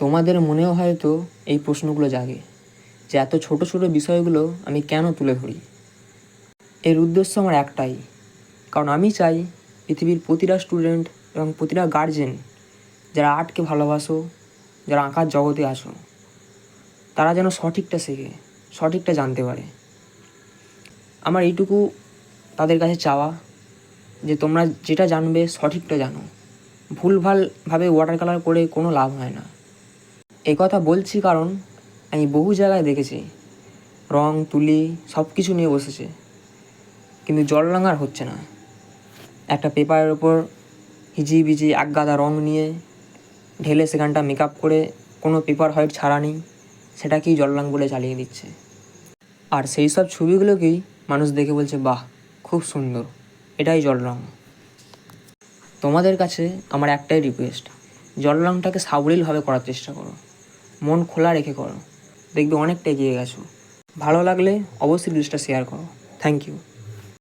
তোমাদের মনেও হয়তো এই প্রশ্নগুলো জাগে যে এত ছোট ছোট বিষয়গুলো আমি কেন তুলে ধরি। এর উদ্দেশ্য আমার একটাই, কারণ আমি চাই পৃথিবীর প্রতিটা স্টুডেন্ট এবং প্রতিটা গার্জেন যারা আর্টকে ভালোবাসো, যারা আঁকার জগতে আসো, তারা যেন সঠিকটা শেখে, সঠিকটা জানতে পারে। আমার এইটুকু তাদের কাছে চাওয়া যে তোমরা যেটা জানবে সঠিকটা জানো, ভুলভালভাবে ওয়াটার কালার করে কোনো লাভ হয় না। এই কথা বলছি কারণ আমি বহু জায়গায় দেখেছি রং তুলি সব কিছু নিয়ে বসেছে, কিন্তু জল রাঙার হচ্ছে না। একটা পেপারের ওপর হিজিবিজি এক গাদা রং নিয়ে ঢেলে সেখানটা মেকআপ করে কোনো পেপার হোয়াইট ছাড়া নেই, সেটাকেই জল রং বলে চালিয়ে দিচ্ছে। আর সেই সব ছবিগুলোকেই মানুষ দেখে বলছে বাহ খুব সুন্দর, এটাই জল রং। তোমাদের কাছে আমার একটাই রিকোয়েস্ট, জল রংটাকে সাবলীলভাবে করার চেষ্টা করো, মন খোলা রেখে করো, দেখবে অনেকটা এগিয়ে গেছো। ভালো লাগলে অবশ্যই জিনিসটা শেয়ার করো। Thank you.